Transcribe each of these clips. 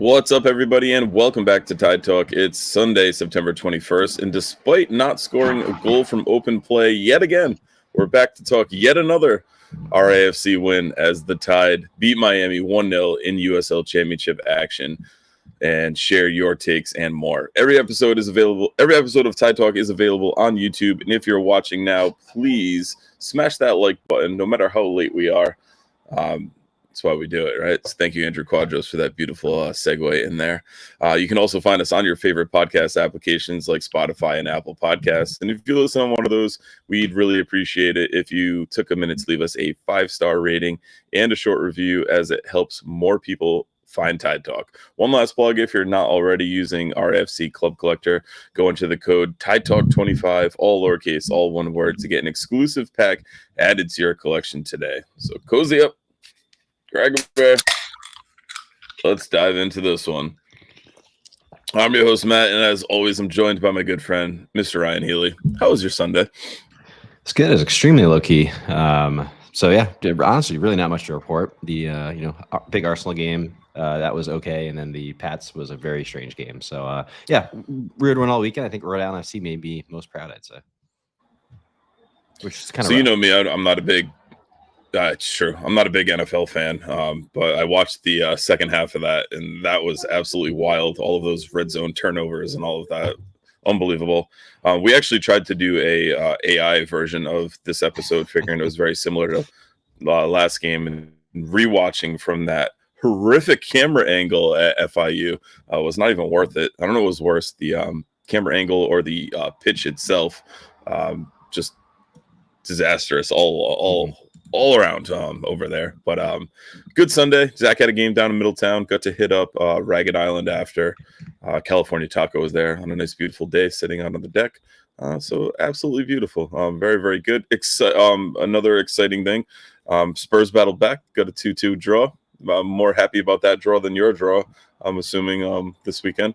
What's up, everybody, and welcome back to Tide Talk. It's Sunday, September 21st, and despite not scoring a goal from open play yet again, we're back to talk yet another RIFC win as the Tide beat Miami 1-0 in USL Championship action, and share your takes and more. Every episode of Tide Talk is available on YouTube, and if you're watching now, please smash that like button, no matter how late we are. That's why we do it, right? So thank you, Andrew Quadros, for that beautiful segue in there. You can also find us on your favorite podcast applications like Spotify and Apple Podcasts. And if you listen on one of those, we'd really appreciate it if you took a minute to leave us a 5-star rating and a short review, as it helps more people find Tide Talk. One last plug: if you're not already using RFC Club Collector, go into the code Tide Talk 25, all lowercase, all one word, to get an exclusive pack added to your collection today. So cozy up, grab a bear. Let's dive into this one. I'm your host, Matt, and as always, I'm joined by my good friend, Mr. Ryan Healy. How was your Sunday? It's good. It's extremely low key. So yeah, honestly, really not much to report. The big Arsenal game that was okay, and then the Pats was a very strange game. So yeah, weird one all weekend. I think Rhode Island FC may be most proud, I'd say. Which is kind of so rough. You know me, I'm not a big. It's true. I'm not a big NFL fan, but I watched the second half of that, and that was absolutely wild. All of those red zone turnovers and all of that, unbelievable. We actually tried to do a AI version of this episode, figuring it was very similar to last game, and rewatching from that horrific camera angle at FIU was not even worth it. I don't know what was worse, the camera angle or the pitch itself. Just disastrous all around over there. But good Sunday. Zach had a game down in Middletown, got to hit up Ragged Island after. California Taco was there on a nice beautiful day, sitting out on the deck. So absolutely beautiful. Very, very good. Another exciting thing, Spurs battled back, got a 2-2 draw. I'm more happy about that draw than your draw, I'm assuming, this weekend.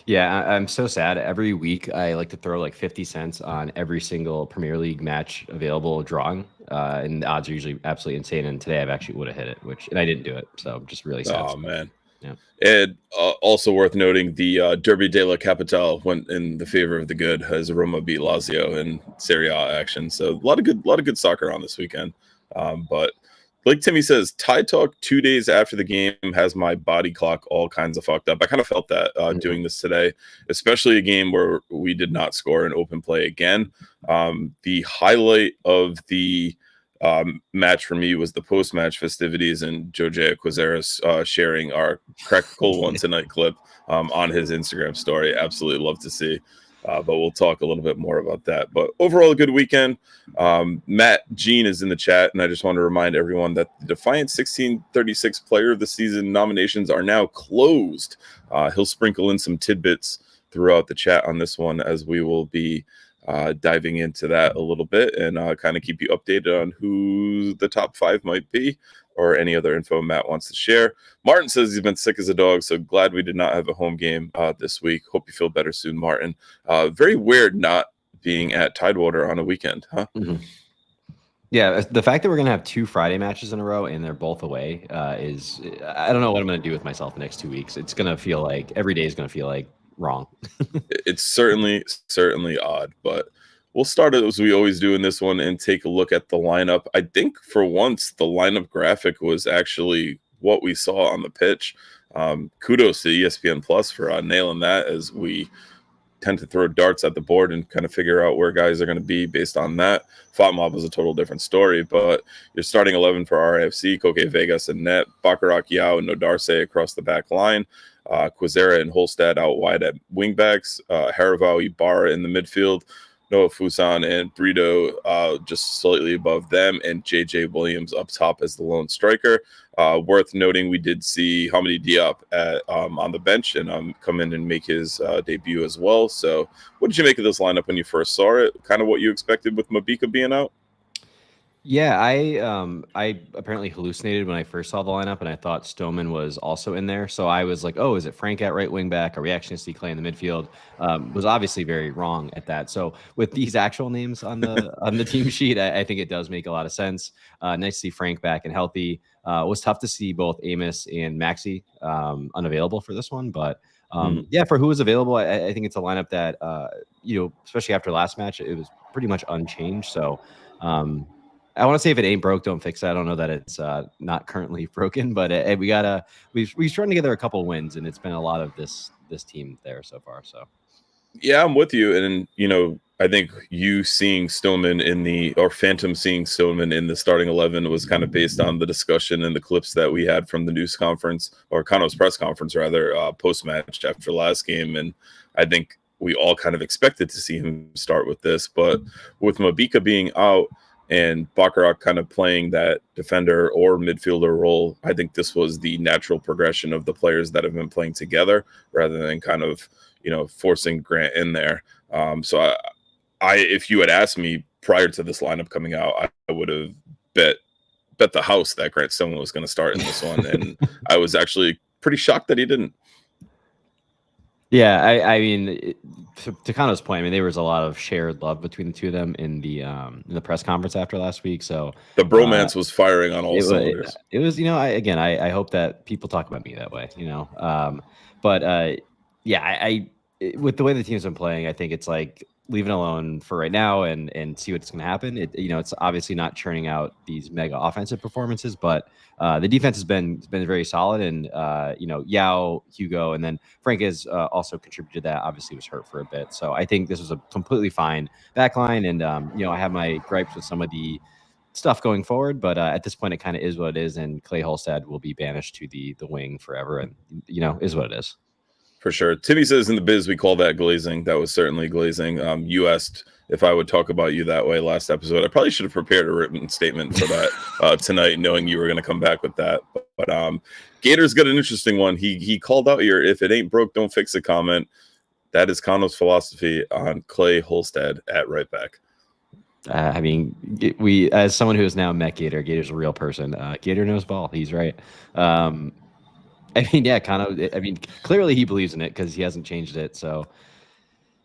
Yeah, I'm so sad. Every week I like to throw like 50 cents on every single Premier League match available drawing, and the odds are usually absolutely insane. And today I've actually would have hit it, and I didn't do it. So I'm just really sad. Oh, man. Yeah. And also worth noting, the Derby della Capitale went in the favor of the good as Roma beat Lazio in Serie A action. So a lot of good soccer on this weekend. But like Timmy says, Tide Talk 2 days after the game has my body clock all kinds of fucked up. I kind of felt that doing this today, especially a game where we did not score an open play again. The highlight of the match for me was the post-match festivities and Jose Quazeras sharing our Crackle One Tonight clip on his Instagram story. Absolutely love to see. But we'll talk a little bit more about that. But overall, a good weekend. Matt Jean is in the chat, and I just want to remind everyone that the Defiant 1636 Player of the Season nominations are now closed. He'll sprinkle in some tidbits throughout the chat on this one, as we will be diving into that a little bit and kind of keep you updated on who the top 5 might be, or any other info Matt wants to share. Martin says he's been sick as a dog, so glad we did not have a home game this week. Hope you feel better soon, Martin. Very weird not being at Tidewater on a weekend, huh? Mm-hmm. Yeah, the fact that we're going to have 2 Friday matches in a row and they're both away is, I don't know what I'm going to do with myself the next 2 weeks. It's going to feel like every day is going to feel like wrong. It's certainly odd, but we'll start as we always do in this one and take a look at the lineup. I think for once the lineup graphic was actually what we saw on the pitch. Kudos to ESPN Plus for nailing that, as we tend to throw darts at the board and kind of figure out where guys are going to be based on that. FOTMOB was a total different story, but you're starting 11 for RFC, Koke Vegas and net, Baccarat, Yao, and Nodarse across the back line, Quazera and Holstad out wide at wingbacks, Harival, Ibarra in the midfield, Noah Fusan and Brito just slightly above them, and JJ Williams up top as the lone striker. Worth noting, we did see Hamidi Diop on the bench and come in and make his debut as well. So what did you make of this lineup when you first saw it? Kind of what you expected with Mabika being out? Yeah, I apparently hallucinated when I first saw the lineup, and I thought Stoneman was also in there. So I was like, "Oh, is it Frank at right wing back? Are we actually going to see Clay in the midfield?" Was obviously very wrong at that. So with these actual names on the team sheet, I think it does make a lot of sense. Nice to see Frank back and healthy. It was tough to see both Amos and Maxi unavailable for this one, but yeah, for who was available, I think it's a lineup that especially after last match, it was pretty much unchanged. So. I want to say if it ain't broke, don't fix it. I don't know that it's not currently broken, but we've strung together a couple wins, and it's been a lot of this team there so far. So Yeah, I'm with you. And, I think you seeing Phantom seeing Stoneman in the starting 11 was kind of based on the discussion and the clips that we had from the news conference, or Kano's press conference, rather, post-match after the last game. And I think we all kind of expected to see him start with this. But with Mabika being out and Baccarat kind of playing that defender or midfielder role, I think this was the natural progression of the players that have been playing together rather than kind of forcing Grant in there. So if you had asked me prior to this lineup coming out, I would have bet the house that Grant Stoneman was going to start in this one, and I was actually pretty shocked that he didn't. Yeah, I mean, to Kano's point, I mean, there was a lot of shared love between the two of them in the press conference after last week. So the bromance was firing on all cylinders. It was, I hope that people talk about me that way, but yeah, with the way the team's been playing, I think it's like leave it alone for right now and see what's going to happen. It's obviously not churning out these mega offensive performances, but the defense has been very solid. And Yao, Hugo, and then Frank has also contributed to that. Obviously, was hurt for a bit, so I think this was a completely fine back line. And I have my gripes with some of the stuff going forward, but at this point, it kind of is what it is. And Clay Holstad will be banished to the wing forever, and is what it is. For sure. Timmy says in the biz we call that glazing. That was certainly glazing. You asked if I would talk about you that way last episode. I probably should have prepared a written statement for that tonight, knowing you were going to come back with that. But Gator's got an interesting one. He called out your "if it ain't broke, don't fix it" comment. That is Kano's philosophy on Clay Holstad at right back. I mean, we, as someone who has now met Gator, Gator's a real person. Gator knows ball. He's right. I mean, yeah, clearly he believes in it because he hasn't changed it. So,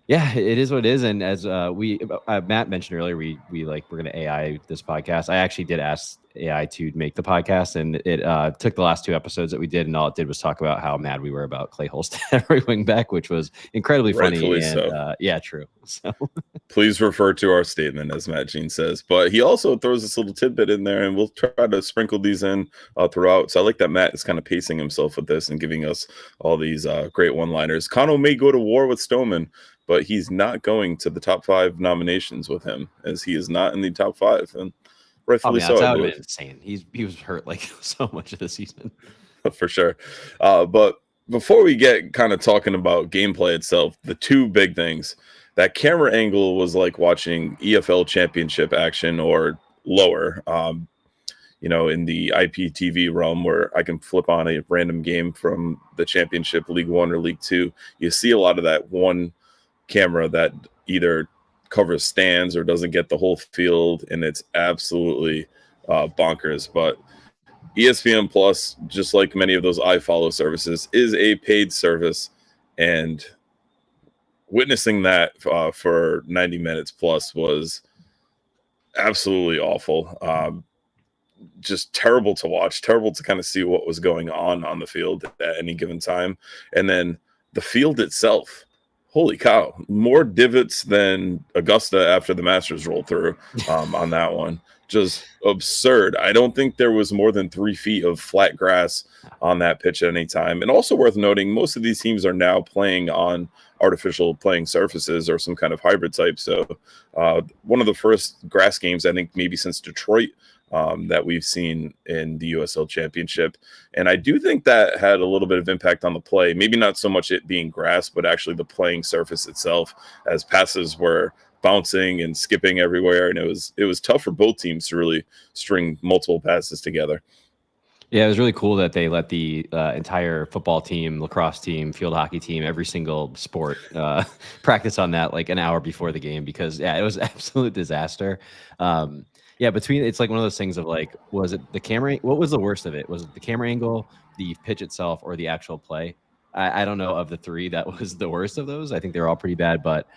yeah, it is what it is. And as Matt mentioned earlier, we're going to AI this podcast. I actually did ask AI to make the podcast, and it took the last two episodes that we did, and all it did was talk about how mad we were about Clay Holstad right wing back, which was incredibly funny. Rightfully and so. Yeah, true. So please refer to our statement, as Matt Jean says. But he also throws this little tidbit in there, and we'll try to sprinkle these in throughout. So I like that Matt is kind of pacing himself with this and giving us all these great one-liners. Kano may go to war with Stoneman, but he's not going to the top 5 nominations with him, as he is not in the top 5. And rightfully so. That would have been insane. He was hurt like so much of the season. For sure. But before we get kind of talking about gameplay itself, the two big things, that camera angle was like watching EFL Championship action or lower, in the IPTV realm, where I can flip on a random game from the Championship, League 1 or League 2. You see a lot of that one camera that either covers stands or doesn't get the whole field, and it's absolutely bonkers. But ESPN Plus, just like many of those iFollow services, is a paid service, and witnessing that for 90 minutes plus was absolutely awful. Just terrible to watch, terrible to kind of see what was going on the field at any given time. And then the field itself, holy cow, more divots than Augusta after the Masters rolled through on that one. Just absurd. I don't think there was more than 3 feet of flat grass on that pitch at any time. And also worth noting, most of these teams are now playing on artificial playing surfaces or some kind of hybrid type. So one of the first grass games, I think maybe since Detroit, that we've seen in the USL Championship. And I do think that had a little bit of impact on the play. Maybe not so much it being grass, but actually the playing surface itself, as passes were bouncing and skipping everywhere. And it was tough for both teams to really string multiple passes together. Yeah, it was really cool that they let the entire football team, lacrosse team, field hockey team, every single sport practice on that like an hour before the game because yeah, it was an absolute disaster. Yeah, it's like one of those things of like, was it the camera? What was the worst of it? Was it the camera angle, the pitch itself, or the actual play? I don't know of the three that was the worst of those. I think they're all pretty bad, but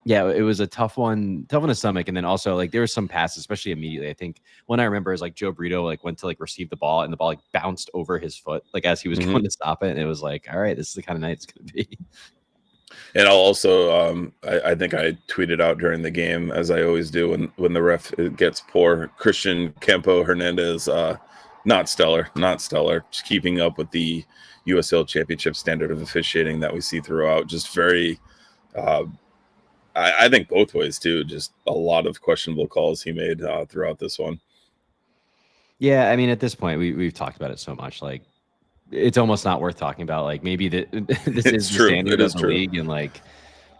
yeah, it was a tough one to stomach. And then also like there was some passes, especially immediately. I think one I remember is like Joe Brito like went to like receive the ball and the ball like bounced over his foot like as he was going to stop it. And it was like, all right, this is the kind of night it's going to be. And I'll also, I think I tweeted out during the game, as I always do when the ref gets poor, Christian Campo Hernandez, not stellar, just keeping up with the USL Championship standard of officiating that we see throughout. Just very, I think both ways too. Just a lot of questionable calls he made throughout this one. Yeah, I mean, at this point, we've talked about it so much, like it's almost not worth talking about. Like maybe this is the standard of the league, and like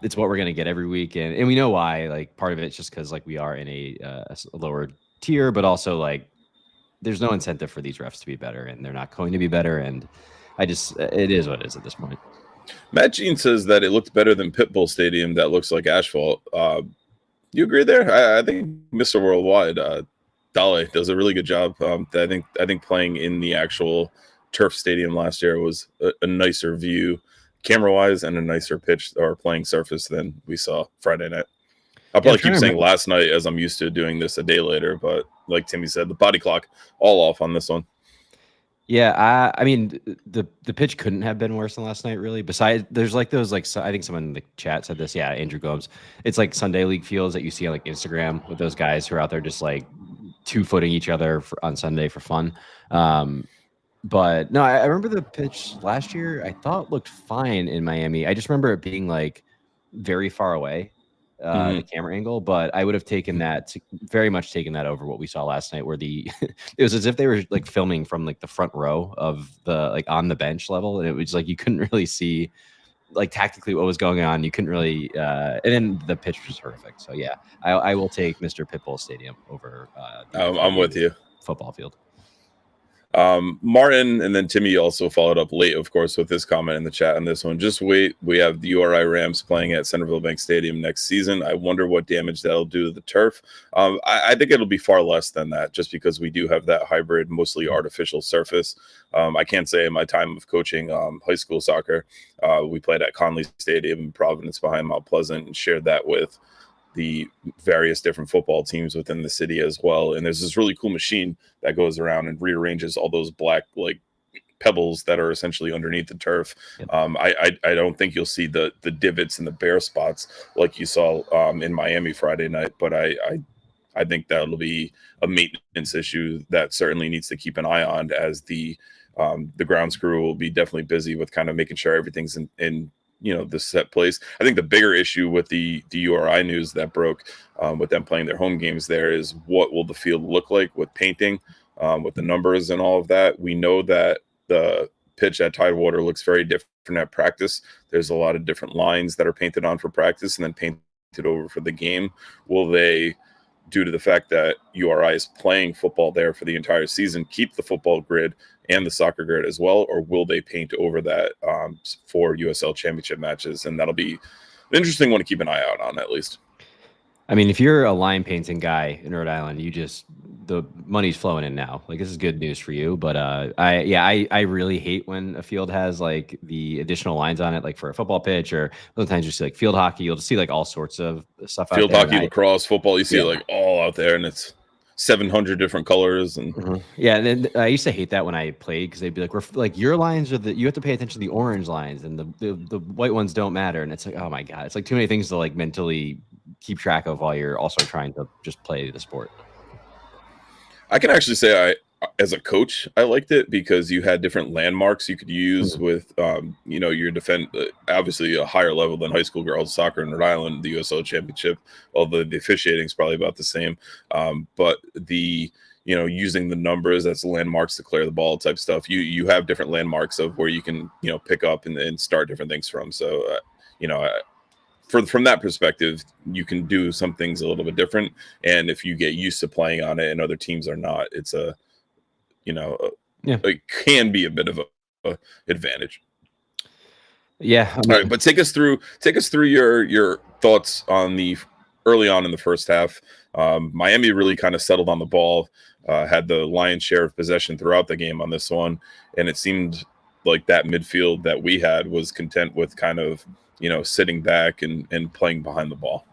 it's what we're gonna get every week, and we know why. Like part of it's just because like we are in a lower tier, but also like there's no incentive for these refs to be better, and they're not going to be better. And it is what it is at this point. Matt Jean says that it looked better than Pitbull Stadium that looks like asphalt. You agree there? I think Mr. Worldwide, Dale does a really good job. I think playing in the actual turf stadium last year was a nicer view camera-wise and a nicer pitch or playing surface than we saw Friday night. I'll probably keep saying last night as I'm used to doing this a day later, but like Timmy said, the body clock all off on this one. Yeah, I mean, the pitch couldn't have been worse than last night, really. Besides, there's like those like I think someone in the chat said this. Yeah, Andrew Gomes. It's like Sunday League fields that you see on like Instagram with those guys who are out there just like 2-footing each other on Sunday for fun. But no, I remember the pitch last year. I thought looked fine in Miami. I just remember it being like very far away. The camera angle, but I would have taken that very much taken that over what we saw last night, where it was as if they were like filming from like the front row of the like on the bench level, and it was like you couldn't really see like tactically what was going on. You couldn't really, and then the pitch was horrific. So yeah, I will take Mr. Pitbull Stadium over. I'm with you. Football field. Martin and then Timmy also followed up late, of course, with this comment in the chat on this one. Just wait. We have the URI Rams playing at Centerville Bank Stadium next season. I wonder what damage that'll do to the turf. I think it'll be far less than that just because we do have that hybrid, mostly artificial surface. I can't say in my time of coaching high school soccer, we played at Conley Stadium in Providence behind Mount Pleasant and shared that with the various different football teams within the city as well. And there's this really cool machine that goes around and rearranges all those black like pebbles that are essentially underneath the turf. Yep. I don't think you'll see the divots and the bare spots like you saw in Miami Friday night, but I think that'll be a maintenance issue that certainly needs to keep an eye on, as the grounds crew will be definitely busy with kind of making sure everything's in the set place. I think the bigger issue with the URI news that broke with them playing their home games there is what will the field look like with painting, with the numbers and all of that. We know that the pitch at Tidewater looks very different at practice. There's a lot of different lines that are painted on for practice and then painted over for the game. Will they, due to the fact that URI is playing football there for the entire season, keep the football grid and the soccer grid as well, or will they paint over that for USL Championship matches? And that'll be an interesting one to keep an eye out on, at least. I mean, if you're a line painting guy in Rhode Island, the money's flowing in now. Like, this is good news for you. But I really hate when a field has like the additional lines on it, like for a football pitch, or sometimes you see like field hockey. You'll just see like all sorts of stuff field out there. Hockey, lacrosse, football. You see it like all out there, and it's 700 different colors. And yeah, and then I used to hate that when I played, because they'd be like, "We're like, your lines are you have to pay attention to the orange lines, and the white ones don't matter." And it's like, oh my god, it's like too many things to like mentally keep track of while you're also trying to just play the sport. I can actually say as a coach, I liked it because you had different landmarks you could use with, your defense, obviously a higher level than high school girls soccer in Rhode Island, the USL Championship, although the officiating is probably about the same. But using the numbers as landmarks to clear the ball type stuff, you have different landmarks of where you can, pick up and start different things from. So, from that perspective, you can do some things a little bit different. And if you get used to playing on it and other teams are not, it's it can be a bit of a advantage. Yeah. I mean, All right, but take us through your thoughts on the early on in the first half. Miami really kind of settled on the ball, had the lion's share of possession throughout the game on this one, and it seemed like that midfield that we had was content with kind of sitting back and playing behind the ball.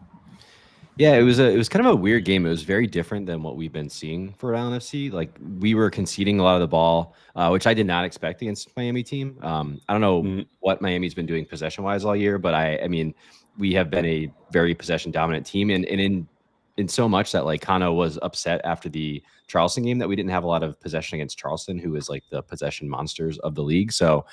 Yeah, it was kind of a weird game. It was very different than what we've been seeing for Rhode Island FC. Like we were conceding a lot of the ball, which I did not expect against Miami team. I don't know Mhm. what Miami's been doing possession wise all year, but I mean, we have been a very possession dominant team, and in so much that like Kano was upset after the Charleston game that we didn't have a lot of possession against Charleston, who is like the possession monsters of the league. So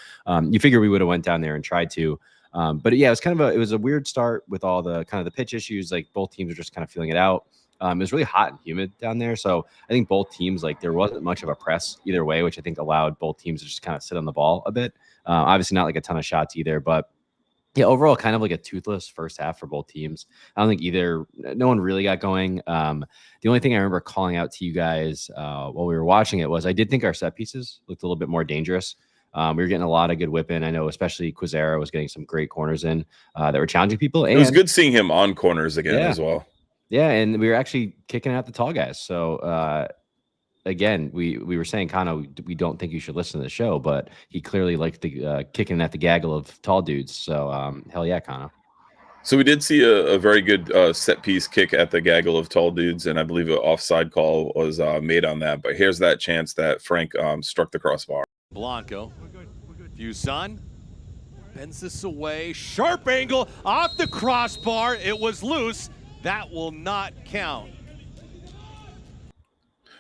you figure we would have went down there and tried to. But yeah, it was a weird start with all the kind of the pitch issues. Like both teams are just kind of feeling it out. It was really hot and humid down there, so I think both teams, like, there wasn't much of a press either way, which I think allowed both teams to just kind of sit on the ball a bit. Obviously, not like a ton of shots either, but yeah, overall, kind of like a toothless first half for both teams. I don't think no one really got going. The only thing I remember calling out to you guys while we were watching it was I did think our set pieces looked a little bit more dangerous. We were getting a lot of good whipping. I know, especially Quizera was getting some great corners in that were challenging people. And It was good seeing him on corners again yeah, as well. yeah, and we were actually kicking out the tall guys. So again, we were saying kind of we don't think you should listen to the show, but he clearly liked the kicking at the gaggle of tall dudes. So hell yeah, Kano. So we did see a very good set piece kick at the gaggle of tall dudes, and I believe an offside call was made on that. But here's that chance that Frank struck the crossbar. Blanco, Fuson bends this away, sharp angle off the crossbar. It was loose. That will not count.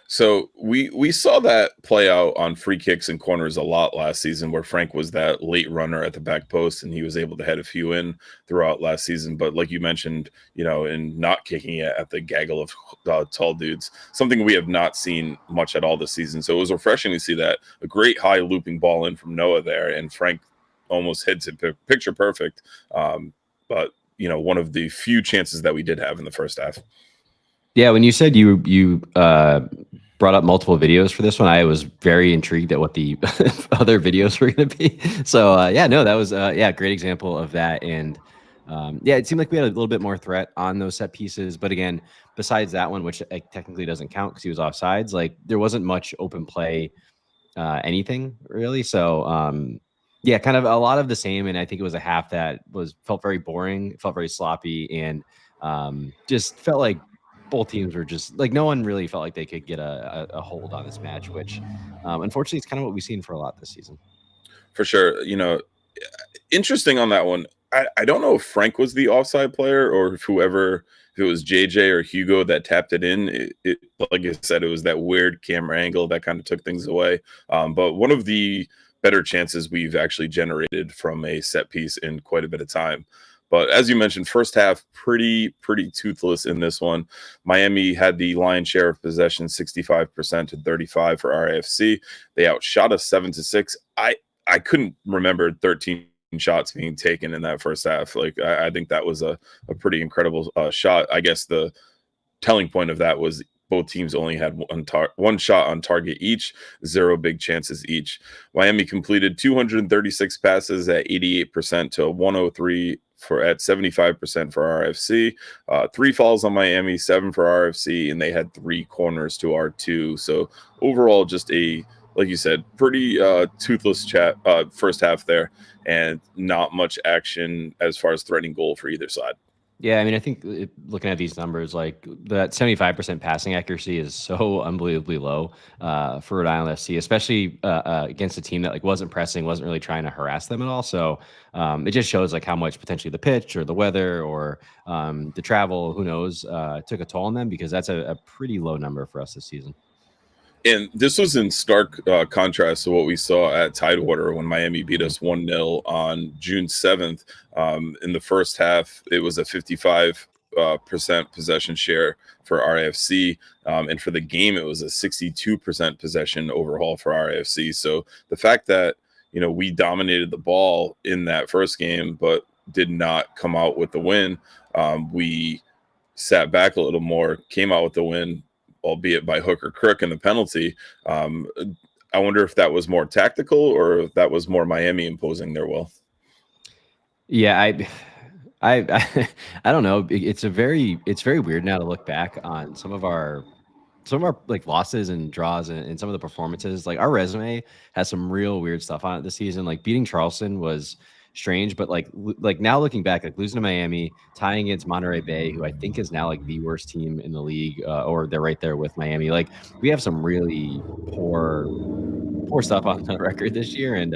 So we saw that play out on free kicks and corners a lot last season, where Frank was that late runner at the back post, and he was able to head a few in throughout last season. But like you mentioned, in not kicking it at the gaggle of tall dudes, something we have not seen much at all this season. So it was refreshing to see that a great high looping ball in from Noah there, and Frank almost hits it picture perfect. But one of the few chances that we did have in the first half. Yeah, when you said you brought up multiple videos for this one, I was very intrigued at what the other videos were going to be. So yeah, no, that was great example of that. And yeah, it seemed like we had a little bit more threat on those set pieces. But again, besides that one, which technically doesn't count because he was offsides, like there wasn't much open play, anything really. So yeah, kind of a lot of the same. And I think it was a half that felt very boring, felt very sloppy, and just felt like both teams were just like, no one really felt like they could get a hold on this match, which unfortunately is kind of what we've seen for a lot this season. For sure. Interesting on that one. I don't know if Frank was the offside player or if it was JJ or Hugo that tapped it in. It like I said, it was that weird camera angle that kind of took things away. But one of the better chances we've actually generated from a set piece in quite a bit of time. But as you mentioned, first half, pretty toothless in this one. Miami had the lion's share of possession, 65% to 35 for RIFC. They outshot us 7-6. I couldn't remember 13 shots being taken in that first half. Like I think that was a pretty incredible shot. I guess the telling point of that was both teams only had one shot on target each, 0 big chances each. Miami completed 236 passes at 88% to 103 at 75% for RFC. 3 fouls on Miami, 7 for RFC, and they had 3 corners to our 2. So overall, just like you said, pretty toothless first half there, and not much action as far as threatening goal for either side. Yeah, I mean, I think looking at these numbers, like that 75% passing accuracy is so unbelievably low for Rhode Island FC, especially against a team that like wasn't pressing, wasn't really trying to harass them at all. So it just shows like how much potentially the pitch or the weather or the travel, who knows, took a toll on them, because that's a pretty low number for us this season. And this was in stark contrast to what we saw at Tidewater when Miami beat us 1-0 on June 7th. In the first half, it was a 55% possession share for RAFC. And for the game, it was a 62% possession overall for RAFC. So the fact that, we dominated the ball in that first game, but did not come out with the win. We sat back a little more, came out with the win, albeit by hook or crook in the penalty. I wonder if that was more tactical or if that was more Miami imposing their will. Yeah, I don't know. It's very weird now to look back on some of our like losses and draws and some of the performances. Like our resume has some real weird stuff on it this season. Like beating Charleston was strange, but like now looking back, like losing to Miami, tying against Monterey Bay, who I think is now like the worst team in the league, or they're right there with Miami. Like we have some really poor stuff on the record this year, and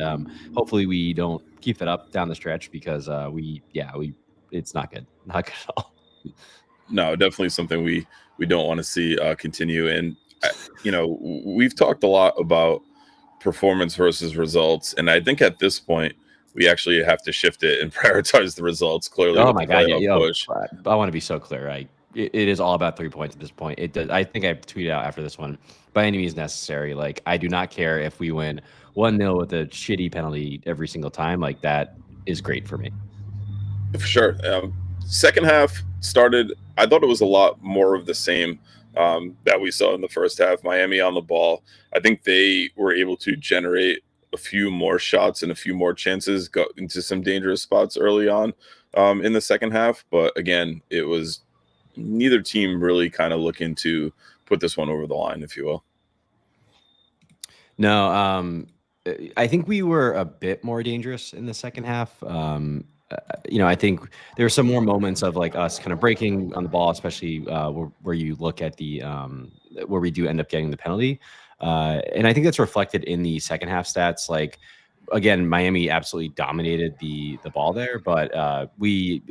hopefully we don't keep it up down the stretch because it's not good, not good at all. No, definitely something we don't want to see continue. And we've talked a lot about performance versus results, and I think at this point we actually have to shift it and prioritize the results. Clearly, Oh with my the god, playoff push. I want to be so clear. It is all about 3 points at this point. It does. I think I tweeted out after this one, by any means necessary. Like I do not care if we win 1-0 with a shitty penalty every single time. Like that is great for me. For sure. Second half started, I thought it was a lot more of the same that we saw in the first half. Miami on the ball. I think they were able to generate a few more shots and a few more chances, go into some dangerous spots early on in the second half. But again, it was neither team really kind of looking to put this one over the line, if you will. No, I think we were a bit more dangerous in the second half. I think there were some more moments of like us kind of breaking on the ball, especially where you look at the where we do end up getting the penalty. And I think that's reflected in the second half stats. Like, again, Miami absolutely dominated the ball there, but we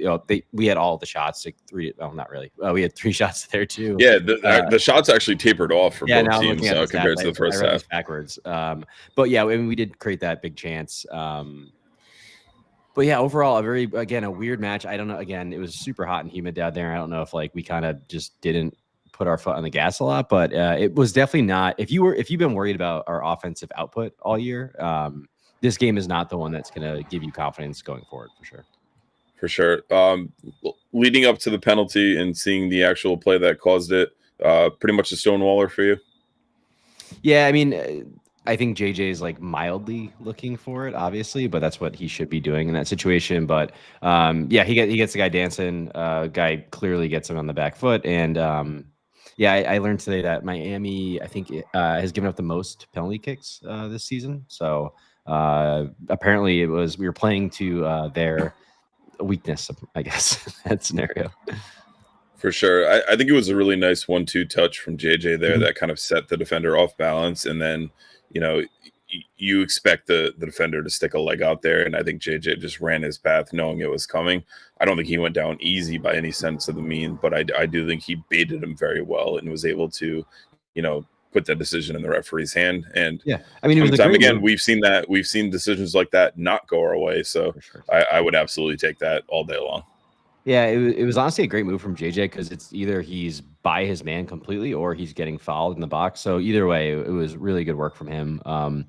had all the shots, like three. Well, not really. We had 3 shots there too. Yeah, the shots actually tapered off for both now I'm teams looking at the compared stats. to the first I read half. this backwards. But yeah, I mean, we did create that big chance. But yeah, overall, a weird match. I don't know. Again, it was super hot and humid down there. I don't know if like we kind of just didn't put our foot on the gas a lot, but it was definitely not. If you've been worried about our offensive output all year, this game is not the one that's going to give you confidence going forward for sure. For sure. Leading up to the penalty and seeing the actual play that caused it, pretty much a stonewaller for you. Yeah, I mean, I think JJ is like mildly looking for it, obviously, but that's what he should be doing in that situation. But he gets the guy dancing. Guy clearly gets him on the back foot, and I learned today that Miami, I think, has given up the most penalty kicks this season. So apparently, we were playing to their weakness, I guess, that scenario. For sure. I think it was a really nice 1-2 touch from JJ there that kind of set the defender off balance, and then you expect the defender to stick a leg out there, and I think JJ just ran his path knowing it was coming. I don't think he went down easy by any sense of the mean, but I do think he baited him very well and was able to put that decision in the referee's hand. And yeah, I mean, it was time again, we've seen decisions like that not go our way, so sure. I would absolutely take that all day long. Yeah, it was honestly a great move from JJ because it's either he's by his man completely or he's getting fouled in the box. So either way, it was really good work from him.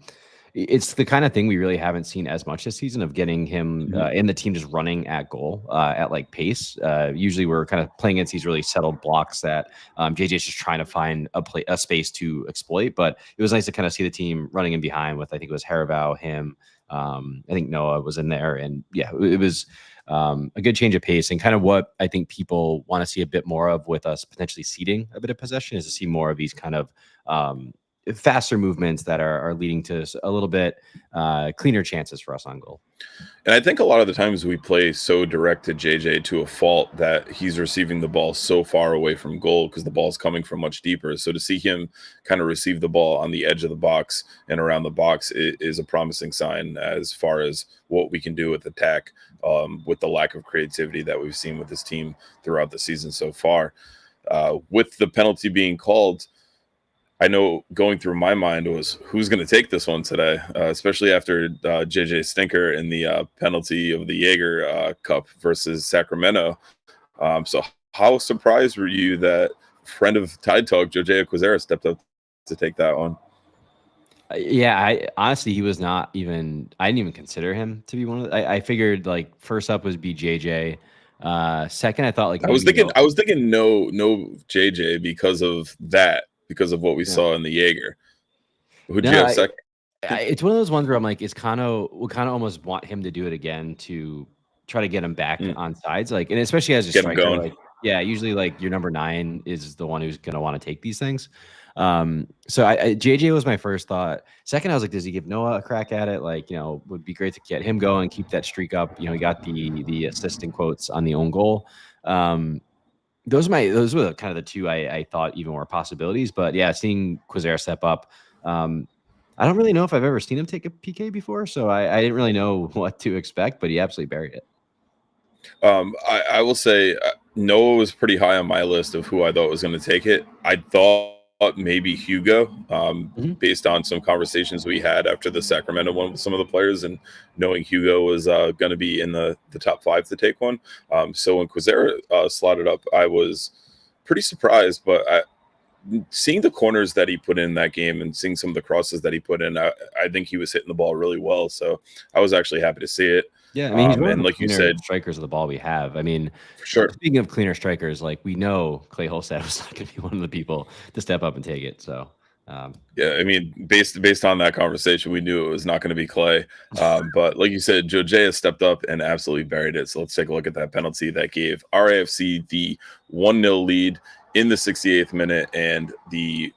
It's the kind of thing we really haven't seen as much this season of getting him and the team just running at goal at like pace. Usually we're kind of playing against these really settled blocks that JJ's just trying to find a space to exploit. But it was nice to kind of see the team running in behind with, I think it was Harabow, him. I think Noah was in there, and yeah, it was a good change of pace, and kind of what I think people want to see a bit more of with us potentially ceding a bit of possession is to see more of these kind of faster movements that are leading to a little bit cleaner chances for us on goal. And I think a lot of the times we play so direct to JJ to a fault that he's receiving the ball so far away from goal because the ball's coming from much deeper. So to see him kind of receive the ball on the edge of the box and around the box is a promising sign as far as what we can do with attack with the lack of creativity that we've seen with this team throughout the season so far. With the penalty being called, I know going through my mind was who's going to take this one today, especially after JJ stinker in the penalty of the Jaeger Cup versus Sacramento. So how surprised were you that friend of Tide Talk, Jose Quizera, stepped up to take that one? Yeah, honestly, he was not even. I didn't even consider him to be one of the. I figured like first up was be JJ. Second, I thought like I was thinking no JJ because of what we saw in the Jaeger. Who'd you have second? It's one of those ones where I'm like, we kind of almost want him to do it again to try to get him back on sides, like, and especially as a Get him striker, going. like, yeah, usually like your number 9 is the one who's gonna want to take these things. So JJ was my first thought. Second, I was like, does he give Noah a crack at it? Like, would be great to get him going, keep that streak up. He got the assist in quotes on the own goal. Those were kind of the two I thought even were possibilities. But yeah, seeing Quazera step up. I don't really know if I've ever seen him take a PK before, so I didn't really know what to expect, but he absolutely buried it. I will say Noah was pretty high on my list of who I thought was going to take it. I thought maybe Hugo, based on some conversations we had after the Sacramento one with some of the players, and knowing Hugo was going to be in the top 5 to take one. So when Quazera slotted up, I was pretty surprised, but seeing the corners that he put in that game and seeing some of the crosses that he put in, I think he was hitting the ball really well. So I was actually happy to see it. Yeah, I mean, he's one of the like you said, strikers of the ball we have. I mean, for sure. Speaking of cleaner strikers, like, we know Clay Holstad was not going to be one of the people to step up and take it. So, yeah, I mean, based on that conversation, we knew it was not going to be Clay. But like you said, Jojea stepped up and absolutely buried it. So let's take a look at that penalty that gave RIFC the 1-0 lead in the 68th minute and the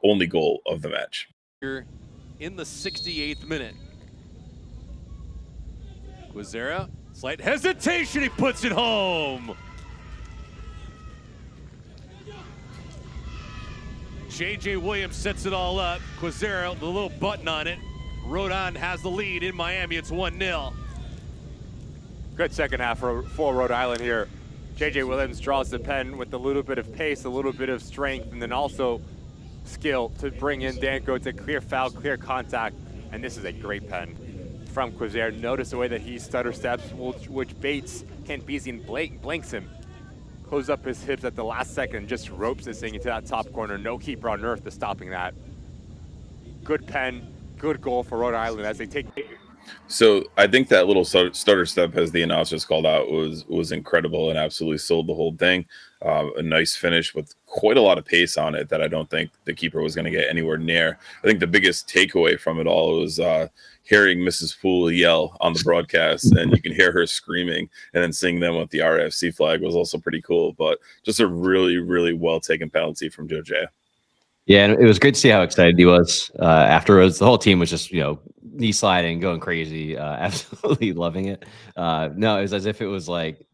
only goal of the match. Here in the 68th minute. Quazera, slight hesitation, he puts it home. JJ Williams sets it all up. Quazera, the little button on it. Rhode Island has the lead in Miami, it's 1-0. Good second half for Rhode Island here. JJ Williams draws the pen with a little bit of pace, a little bit of strength, and then also skill to bring in Danko to clear foul, clear contact, and this is a great pen from Quazera. Notice the way that he stutter steps, which baits Kent Beasley and blanks him. Close up his hips at the last second, just ropes this thing into that top corner. No keeper on earth is stopping that. Good pen, good goal for Rhode Island as they take. So I think that little stutter step, as the announcers called out, was incredible and absolutely sold the whole thing. A nice finish with quite a lot of pace on it that I don't think the keeper was going to get anywhere near. I think the biggest takeaway from it all was hearing Mrs. Poole yell on the broadcast, and you can hear her screaming, and then seeing them with the RFC flag was also pretty cool. But just a really, really well taken penalty from Jojea. Yeah, and it was great to see how excited he was afterwards. The whole team was just, knee sliding, going crazy, absolutely loving it. No, it was as if it was like,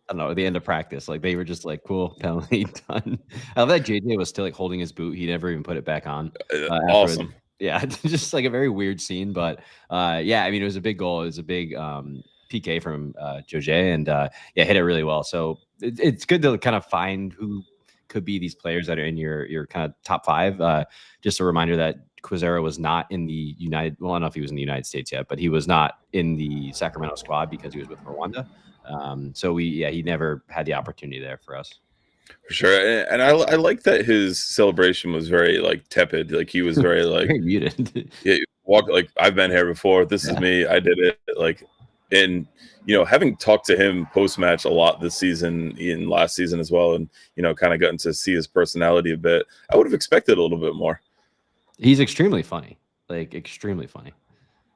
I don't know, the end of practice. Like, they were just like, cool, penalty done. I love that JJ was still like holding his boot. He never even put it back on. Awesome. Yeah, just like a very weird scene. But yeah, I mean, it was a big goal. It was a big PK from Jojea, and yeah, hit it really well. So it's good to kind of find who could be these players that are in your kind of top 5. Just a reminder that Quazera was not in the United. Well, I don't know if he was in the United States yet, but he was not in the Sacramento squad because he was with Rwanda. So he never had the opportunity there for us. For sure, and I like that his celebration was very like tepid. Like, he was very like very muted. Yeah, walk like, I've been here before. This is me. I did it. Like, and having talked to him post match a lot this season, in last season as well, and kind of gotten to see his personality a bit, I would have expected a little bit more. He's extremely funny, like extremely funny.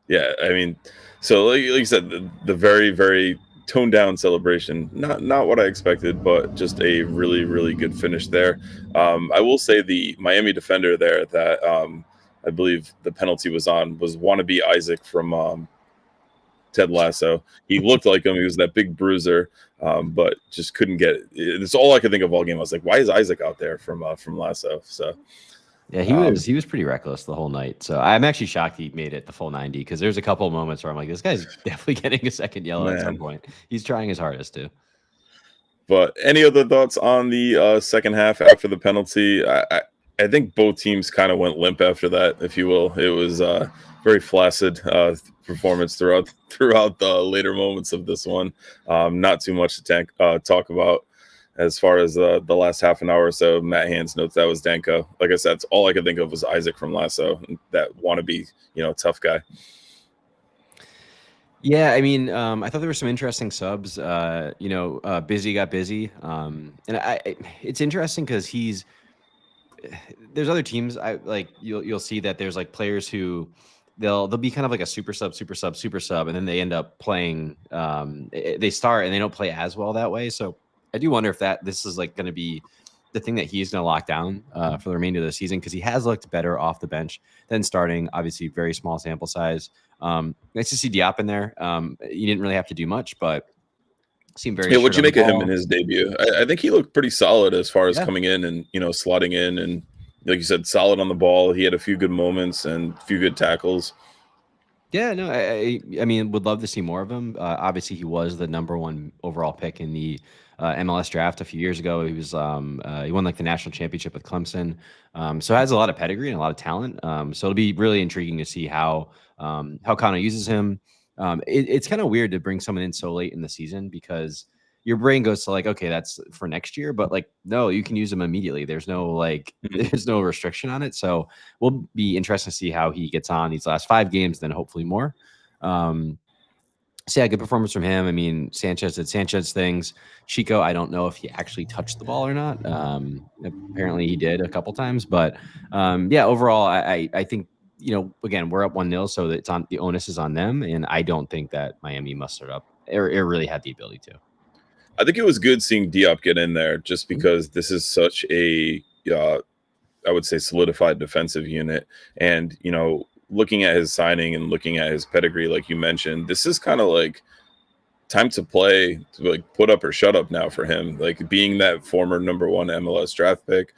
Yeah, I mean, so like you said, the very, very toned down celebration, not what I expected, but just a really, really good finish there. I will say the Miami defender there that I believe the penalty was on was wannabe Isaac from Ted Lasso. He looked like him. He was that big bruiser, but just couldn't get it. It's all I could think of all game. I was like, why is Isaac out there from Lasso? So yeah, he was pretty reckless the whole night. So I'm actually shocked he made it the full 90, because there's a couple of moments where I'm like, this guy's definitely getting a second yellow at some point. He's trying his hardest to. But any other thoughts on the second half after the penalty? I think both teams kind of went limp after that, if you will. It was very flaccid performance throughout the later moments of this one. Not too much to talk about as far as the last half an hour or so. Matt Hands notes that was Danko. Like I said, that's all I could think of was Isaac from Lasso, that wannabe, tough guy. Yeah, I mean, I thought there were some interesting subs. Busy got busy, and it's interesting because there's other teams. You'll see that there's like players who they'll be kind of like a super sub, and then they end up playing. They start and they don't play as well that way. So I do wonder if this is like going to be the thing that he's going to lock down for the remainder of the season, because he has looked better off the bench than starting. Obviously, very small sample size. Nice to see Diop in there. You didn't really have to do much, but seemed very. Yeah, what'd you make of him in ball. his debut? I think he looked pretty solid as far as Yeah. coming in and slotting in, and like you said, solid on the ball. He had a few good moments and a few good tackles. Yeah, no, I mean, would love to see more of him. Obviously, he was the #1 overall pick in the MLS draft a few years ago. He was he won like the national championship with Clemson, so has a lot of pedigree and a lot of talent. So it'll be really intriguing to see how Connor uses him. It's kind of weird to bring someone in so late in the season, because your brain goes to like, okay, that's for next year, but like, no, you can use them immediately. There's no there's no restriction on it. So we'll be interested to see how he gets on these last 5 games, then hopefully more. So yeah, good performance from him. I mean, Sanchez did Sanchez things. Chico, I don't know if he actually touched the ball or not. Apparently he did a couple times, but yeah, overall, I think, again, we're up 1-0, so it's on, the onus is on them, and I don't think that Miami mustered up or really had the ability to. I think it was good seeing Diop get in there, just because this is such a, I would say, solidified defensive unit. And, looking at his signing and looking at his pedigree, like you mentioned, this is kind of like time to play, to like put up or shut up now for him. Like being that former #1 MLS draft pick,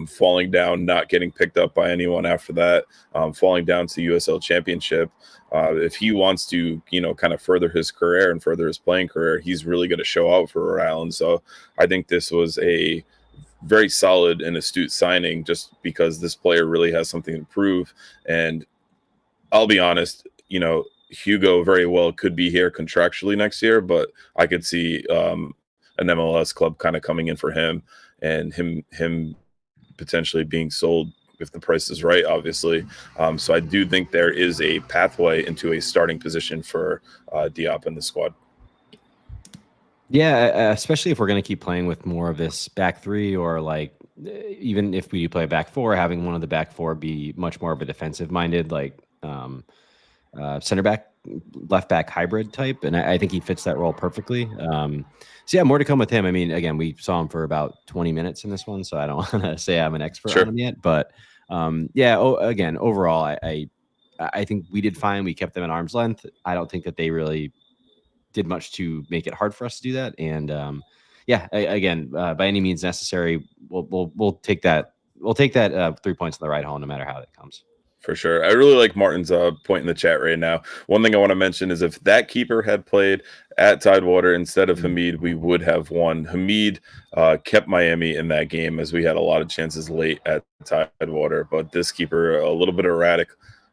falling down, not getting picked up by anyone after that, falling down to USL Championship. If he wants to, kind of further his career and further his playing career, he's really going to show out for Rhode Island. So I think this was a very solid and astute signing, just because this player really has something to prove. And I'll be honest, Hugo very well could be here contractually next year, but I could see an MLS club kind of coming in for him, and him potentially being sold if the price is right, obviously. So I do think there is a pathway into a starting position for Diop in the squad. Yeah, especially if we're going to keep playing with more of this back 3, or like even if we play back 4, having one of the back 4 be much more of a defensive minded, like center back, left back hybrid type. And I think he fits that role perfectly. So yeah, more to come with him. I mean, again, we saw him for about 20 minutes in this one, so I don't want to say I'm an expert on him yet, but yeah, again, overall, I think we did fine. We kept them at arm's length. I don't think that they really did much to make it hard for us to do that. And yeah, again, by any means necessary, we'll take that. We'll take that 3 points in the right hole, no matter how that comes. For sure. I really like Martin's point in the chat right now. One thing I want to mention is if that keeper had played at Tidewater instead of Hamid, we would have won. Hamid kept Miami in that game, as we had a lot of chances late at Tidewater. But this keeper, a little bit erratic.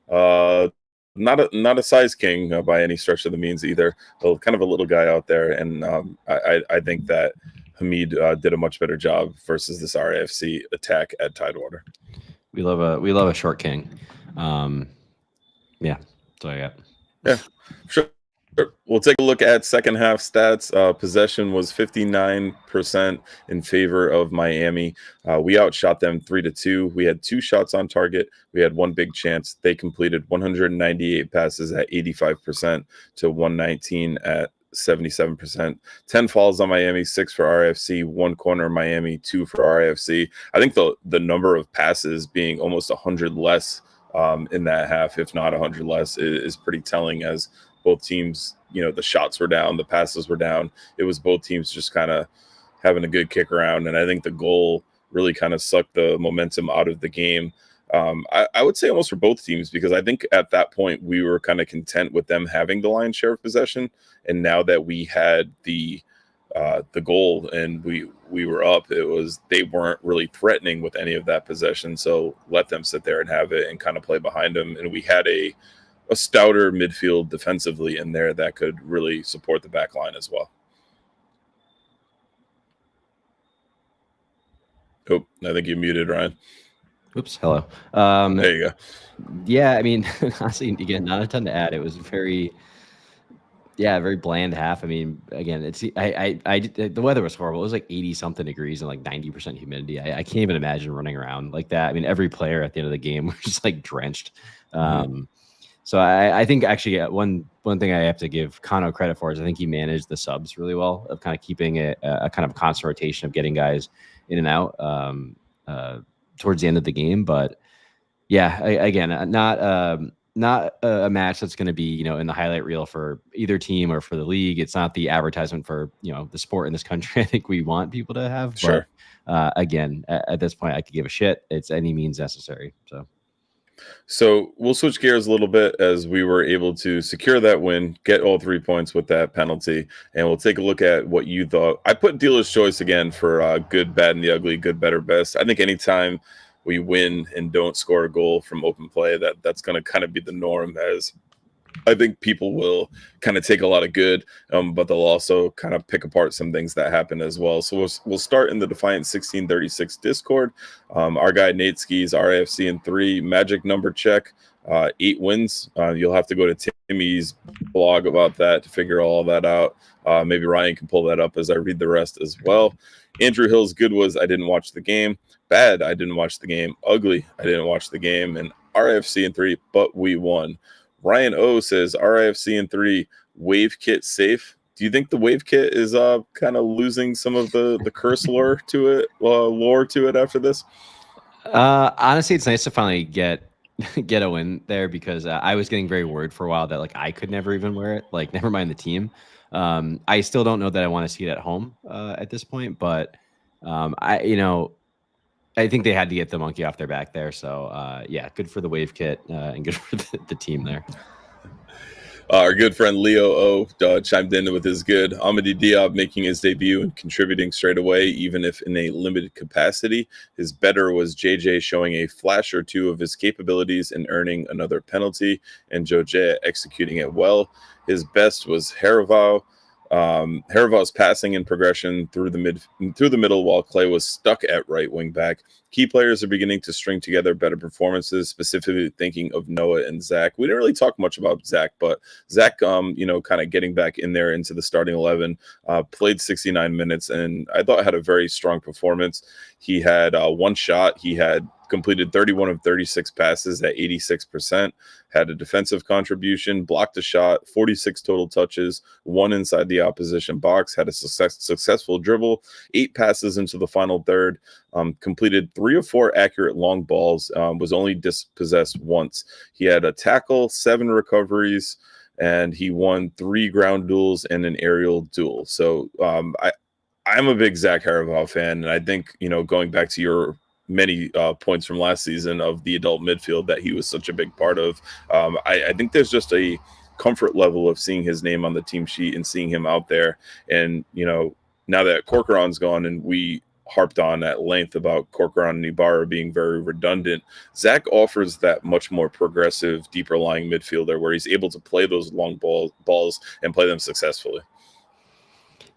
Not a size king by any stretch of the means either. Kind of a little guy out there. And I think that Hamid did a much better job versus this RIFC attack at Tidewater. We love a short king. Yeah, that's all I got. Yeah, sure. We'll take a look at second half stats. Possession was 59% in favor of Miami. We outshot them 3-2. We had 2 shots on target. We had 1 big chance. They completed 198 passes at 85% to 119 at 77%. 10 fouls on Miami, 6 for RFC, 1 corner Miami, 2 for RFC. I think the number of passes being almost 100 less in that half, if not 100 less, is pretty telling, as both teams, the shots were down, the passes were down. It was both teams just kind of having a good kick around. And I think the goal really kind of sucked the momentum out of the game. I would say almost for both teams, because I think at that point we were kind of content with them having the lion's share of possession. And now that we had the goal and we were up, they weren't really threatening with any of that possession. So let them sit there and have it and kind of play behind them. And we had a stouter midfield defensively in there that could really support the back line as well. Oh, I think you muted, Ryan. Oops. Hello. There you go. Yeah, I mean, honestly, again, not a ton to add. It was very bland half. I mean, again, the weather was horrible. It was like 80 something degrees and like 90% humidity. I can't even imagine running around like that. I mean, every player at the end of the game was just like drenched. So I think actually one thing I have to give Kano credit for is I think he managed the subs really well, of kind of keeping it a kind of constant rotation of getting guys in and out towards the end of the game. But yeah, again, not a match that's going to be, in the highlight reel for either team or for the league. It's not the advertisement for, the sport in this country I think we want people to have. Sure. But again, at this point, I could give a shit. It's any means necessary. So we'll switch gears a little bit as we were able to secure that win, get all 3 points with that penalty, and we'll take a look at what you thought. I put dealer's choice again for good, bad, and the ugly, good, better, best. I think anytime we win and don't score a goal from open play, that's going to kind of be the norm, as I think people will kind of take a lot of good, but they'll also kind of pick apart some things that happen as well. So we'll start in the Defiant 1636 Discord. Our guy Nate Ski's RIFC in 3, magic number check, 8 wins. You'll have to go to Timmy's blog about that to figure all that out. Maybe Ryan can pull that up as I read the rest as well. Andrew Hill's good was I didn't watch the game. Bad, I didn't watch the game. Ugly, I didn't watch the game. And RIFC in 3, but we won. Ryan O says RIFC in 3, wave kit safe. Do you think the wave kit is kind of losing some of the curse lore to it after this? Honestly, it's nice to finally get a win there, because I was getting very worried for a while that I could never even wear it. Never mind the team. I still don't know that I want to see it at home at this point, but I think they had to get the monkey off their back there. So, yeah, good for the wave kit and good for the team there. Our good friend Leo O chimed in with his good. Amady Diop making his debut and contributing straight away, even if in a limited capacity. His better was JJ showing a flash or two of his capabilities and earning another penalty, and Joje executing it well. His best was Haraval. Haraval's passing and progression through the middle while Clay was stuck at right wing back. Key players are beginning to string together better performances, specifically thinking of Noah and Zach. We didn't really talk much about Zach, but Zach, kind of getting back in there into the starting 11, played 69 minutes, and I thought had a very strong performance. He had one shot. He had completed 31 of 36 passes at 86%, had a defensive contribution, blocked a shot, 46 total touches, 1 inside the opposition box, had a successful dribble, 8 passes into the final third, completed 3 of 4 accurate long balls, was only dispossessed once. He had a tackle, 7 recoveries, and he won 3 ground duels and an aerial duel. So I'm a big Zach Haraval fan, and I think, going back to your many points from last season of the adult midfield that he was such a big part of, I think there's just a comfort level of seeing his name on the team sheet and seeing him out there. And, now that Corcoran's gone, and we harped on at length about Corcoran and Ibarra being very redundant, Zach offers that much more progressive, deeper lying midfielder where he's able to play those long balls and play them successfully.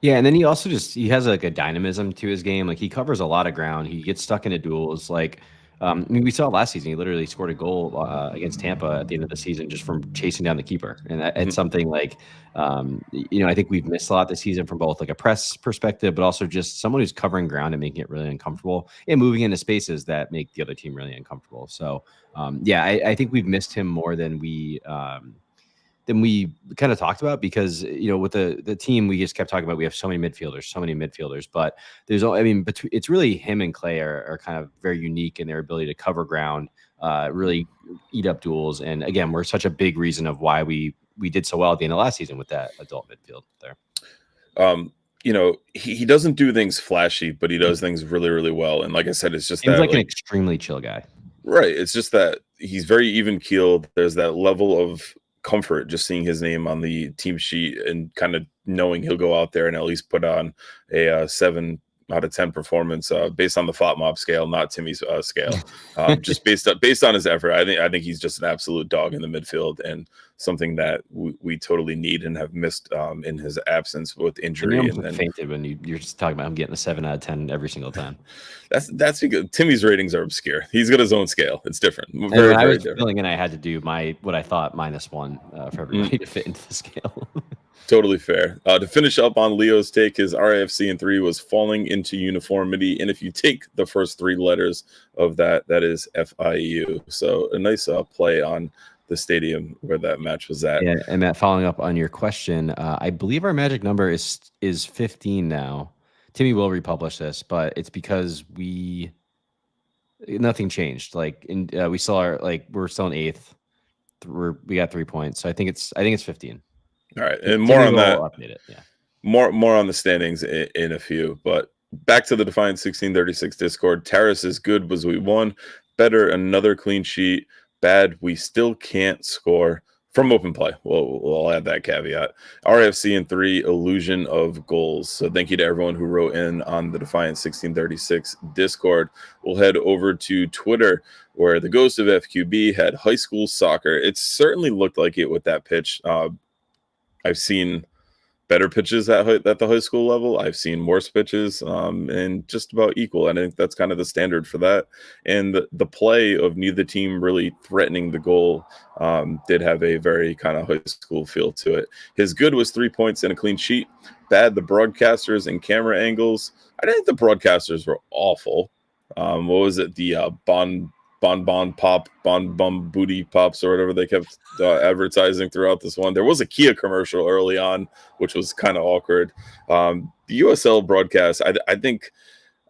Yeah, and then he also he has a dynamism to his game. He covers a lot of ground. He gets stuck into duels. We saw last season, he literally scored a goal against Tampa at the end of the season just from chasing down the keeper. And it's something I think we've missed a lot this season from both a press perspective, but also just someone who's covering ground and making it really uncomfortable and moving into spaces that make the other team really uncomfortable. So, I think we've missed him more than we kind of talked about, because with the team, we just kept talking about we have so many midfielders, but it's really him and Clay are kind of very unique in their ability to cover ground, really eat up duels, and again, we're such a big reason of why we did so well at the end of last season with that adult midfield there. He doesn't do things flashy, but he does things really, really well. And like I said, it's just he's an extremely chill guy, right? It's just that he's very even keeled. There's that level of comfort just seeing his name on the team sheet and kind of knowing he'll go out there and at least put on a 7 out of 10 performance based on the FOTMOB scale, not Timmy's scale. Just based on his effort. I think he's just an absolute dog in the midfield, and something that we totally need and have missed in his absence with injury. And then fainted when you're just talking about him getting a 7 out of 10 every single time. That's because Timmy's ratings are obscure. He's got his own scale. It's different. Very, I was feeling, and I had to do what I thought -1 for everybody to fit into the scale. Totally fair. To finish up on Leo's take, his RIFC in 3 was falling into uniformity. And if you take the first 3 letters of that is FIU. So a nice play on the stadium where that match was at. Yeah, and Matt, following up on your question, I believe our magic number is 15 now. Timmy will republish this, but it's because nothing changed. Like we still are we're still in 8th. We got 3 points, so I think it's 15. All right, and Timmy more on will that. Update it. Yeah, more on the standings in a few. But back to the Defiant 1636 Discord. Terrace is good was we won. Better another clean sheet. Bad we still can't score from open play. We'll add that caveat. RIFC in 3, illusion of goals. So thank you to everyone who wrote in on the Defiant 1636 Discord. We'll head over to Twitter, where the ghost of FQB had high school soccer. It certainly looked like it with that pitch. I've seen better pitches at the high school level. I've seen worse pitches, and just about equal. And I think that's kind of the standard for that. And the play of neither team really threatening the goal did have a very kind of high school feel to it. His good was 3 points and a clean sheet. Bad, the broadcasters and camera angles. I think the broadcasters were awful. What was it? The Bon Booty Pops or whatever they kept advertising throughout this one. There was a Kia commercial early on, which was kind of awkward. The USL broadcast, I think,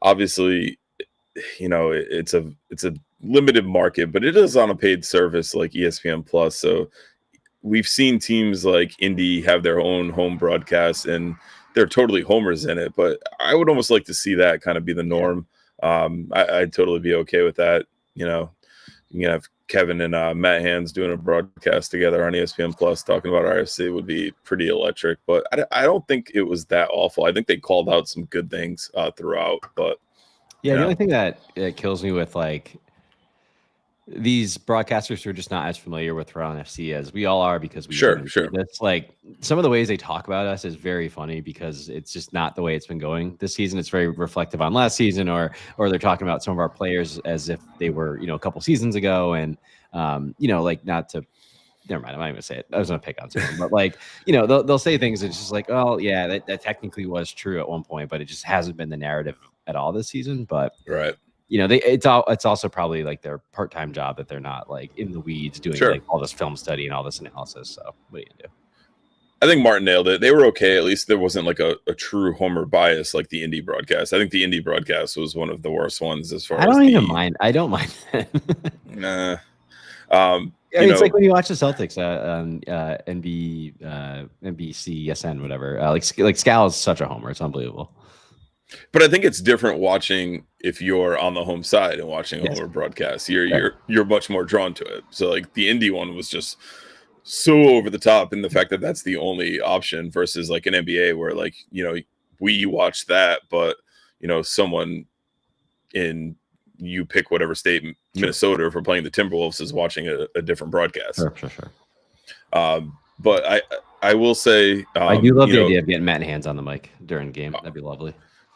obviously, it's a limited market, but it is on a paid service like ESPN Plus. So we've seen teams like Indy have their own home broadcast, and they're totally homers in it. But I would almost like to see that kind of be the norm. I'd totally be okay with that. You can have Kevin and Matt Hands doing a broadcast together on ESPN Plus talking about RFC would be pretty electric. But I don't think it was that awful. I think they called out some good things throughout. But the only thing that kills me with these broadcasters who are just not as familiar with Round FC as we all are, because we sure. It's like some of the ways they talk about us is very funny, because it's just not the way it's been going this season. It's very reflective on last season, or they're talking about some of our players as if they were, a couple seasons ago. And, not to, never mind, I'm not even gonna say it. I was gonna pick on someone, but they'll say things that's just like, oh yeah, that technically was true at one point, but it just hasn't been the narrative at all this season. But right. It's also probably like their part-time job that they're not in the weeds doing all this film study and all this analysis. So what are you gonna do? I think Martin nailed it. They were okay. At least there wasn't a true homer bias like the indie broadcast. I think the indie broadcast was one of the worst ones as far as I don't mind that. Nah. It's like when you watch the Celtics on NBCSN, whatever. Like Scal is such a homer. It's unbelievable. But I think it's different watching if you're on the home side and watching a homer broadcast. You're much more drawn to it. So the indie one was just so over the top in the fact that that's the only option versus an NBA where we watch that, but someone in you pick whatever state, Minnesota, for playing the Timberwolves is watching a different broadcast. Sure. But I will say I do love the idea of getting Matt Hands on the mic during the game. That'd be lovely.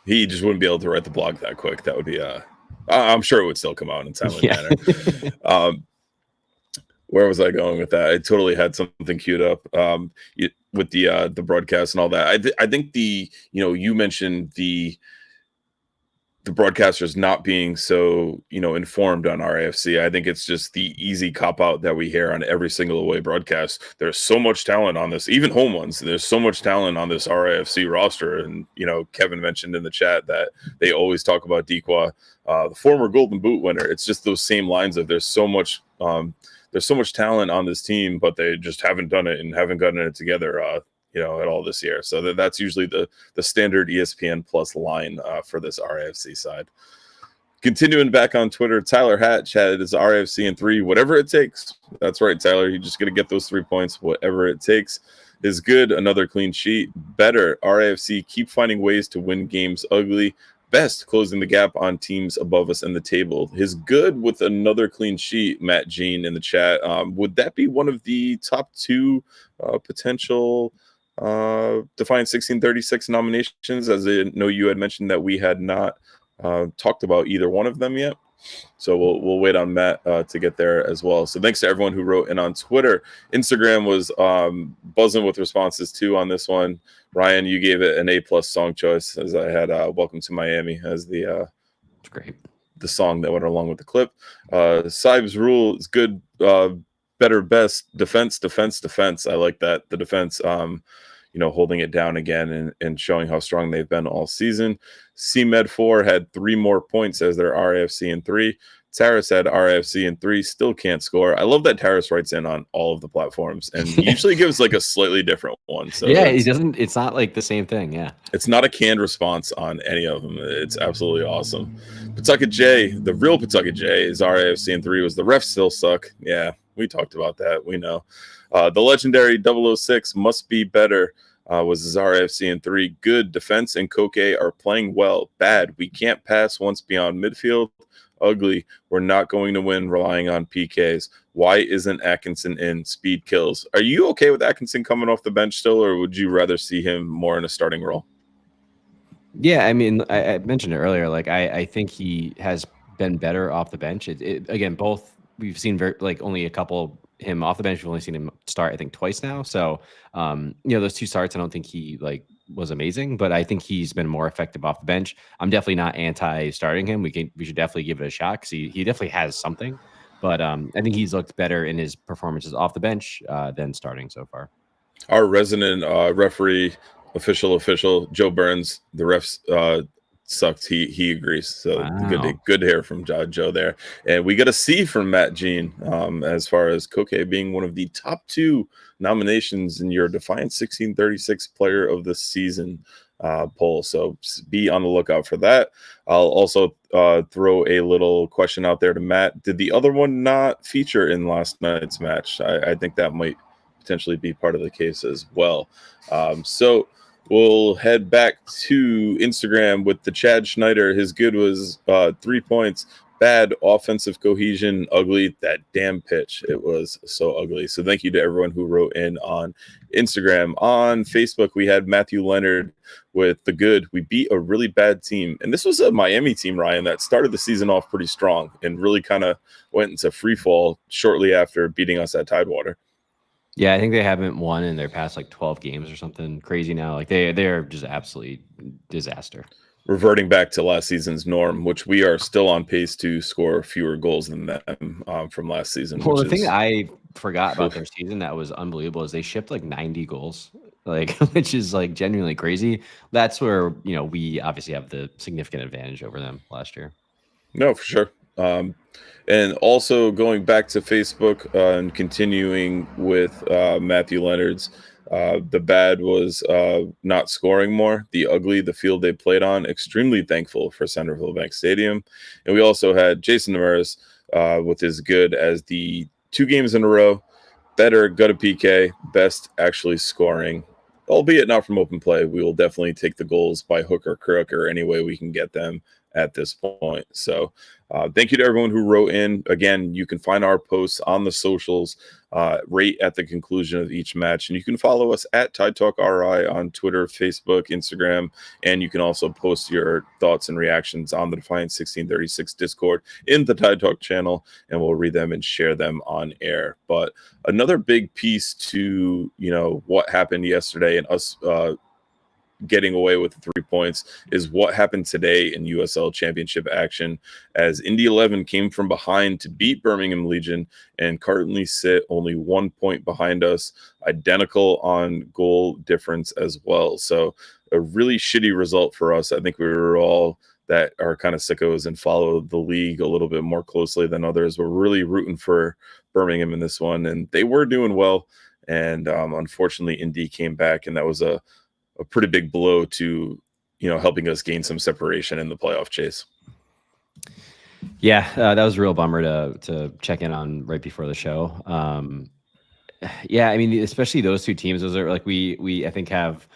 He just wouldn't be able to write the blog that quick. That would be I'm sure it would still come out in a timely manner. Where was I going with that? I totally had something queued up with the broadcast and all that. I think you mentioned the broadcasters not being so informed on RAFC. I think it's just the easy cop out that we hear on every single away broadcast. There's so much talent on this, even home ones. There's so much talent on this RAFC roster, and Kevin mentioned in the chat that they always talk about Dequa, the former Golden Boot winner. It's just those same lines of there's so much talent on this team, but they just haven't done it and haven't gotten it together at all this year. So that's usually the standard ESPN Plus line for this RAFC side. Continuing back on Twitter, Tyler Hatch had his RAFC in 3, whatever it takes. That's right, Tyler. You're just going to get those 3 points, whatever it takes. Is good, another clean sheet. Better, RAFC keep finding ways to win games ugly. Best, closing the gap on teams above us in the table. His good with another clean sheet, Matt Jean in the chat. Would that be one of the top 2 potential Defiant 1636 nominations? As I know you had mentioned that we had not talked about either one of them yet. So we'll wait on Matt to get there as well. So thanks to everyone who wrote in on Twitter. Instagram was buzzing with responses too on this one. Ryan, you gave it an A+ song choice, as I had Welcome to Miami as the great. The song that went along with the clip. Sibes Rule is good. better, best, defense, defense, defense. I like that. The defense, holding it down again and showing how strong they've been all season. CMed 4 had 3 more points as their RIFC in 3. Taris had RIFC in 3, still can't score. I love that Taris writes in on all of the platforms and he usually gives like a slightly different one. So yeah, he doesn't. It's not like the same thing. Yeah, it's not a canned response on any of them. It's absolutely awesome. Pawtucket J, the real Pawtucket J, is RIFC in 3. Was the refs still suck? Yeah, we talked about that. We know. The legendary 006 must be better. Was his RFC in 3. Good defense and Koke are playing well. Bad, we can't pass once beyond midfield. Ugly, we're not going to win relying on PKs. Why isn't Atkinson in? Speed kills. Are you okay with Atkinson coming off the bench still, or would you rather see him more in a starting role? Yeah, I mean, I mentioned it earlier. Like, I think he has been better off the bench. Again, both we've seen only a couple him off the bench. We've only seen him start, I think, twice now. So, those 2 starts, I don't think he was amazing, but I think he's been more effective off the bench. I'm definitely not anti-starting him. We should definitely give it a shot because he definitely has something. But I think he's looked better in his performances off the bench than starting so far. Our resident referee, official Joe Burns, the refs sucked. He agrees. So wow. good to hear from Joe there. And we got a C from Matt Jean as far as Koke being one of the top 2 nominations in your Defiant 1636 Player of the Season poll. So be on the lookout for that. I'll also throw a little question out there to Matt. Did the other one not feature in last night's match? I think that might potentially be part of the case as well. So we'll head back to Instagram with the Chad Schneider. His good was 3 points. Bad offensive cohesion. Ugly. That damn pitch. It was so ugly. So thank you to everyone who wrote in on Instagram. On Facebook, we had Matthew Leonard with the good. We beat a really bad team. And this was a Miami team, Ryan, that started the season off pretty strong and really kind of went into free fall shortly after beating us at Tidewater. Yeah, I think they haven't won in their past 12 games or something crazy now. Like they're just absolutely disaster. Reverting back to last season's norm, which we are still on pace to score fewer goals than them from last season. Well, the thing I forgot about their season that was unbelievable is they shipped 90 goals, which is genuinely crazy. That's where we obviously have the significant advantage over them last year. No, for sure. And also going back to Facebook and continuing with Matthew Leonard's, the bad was not scoring more. The ugly, the field they played on, extremely thankful for Centerville Bank Stadium. And we also had Jason Demers with his good as the 2 games in a row, better gut a PK, best actually scoring, albeit not from open play. We will definitely take the goals by hook or crook or any way we can get them at this point. So thank you to everyone who wrote in. Again, you can find our posts on the socials right at the conclusion of each match. And you can follow us at Tide Talk RI on Twitter, Facebook, Instagram. And you can also post your thoughts and reactions on the Defiant 1636 Discord in the Tide Talk channel, and we'll read them and share them on air. But another big piece to, what happened yesterday and us getting away with the 3 points is what happened today in USL Championship action, as Indy 11 came from behind to beat Birmingham Legion and currently sit only 1 point behind us, identical on goal difference as well. So a really shitty result for us. I think we were all that are kind of sickos and follow the league a little bit more closely than others. We're really rooting for Birmingham in this one, and they were doing well. And unfortunately, Indy came back, and that was a pretty big blow to, helping us gain some separation in the playoff chase. Yeah, that was a real bummer to check in on right before the show. Yeah, I mean, especially those 2 teams. Those are we I think have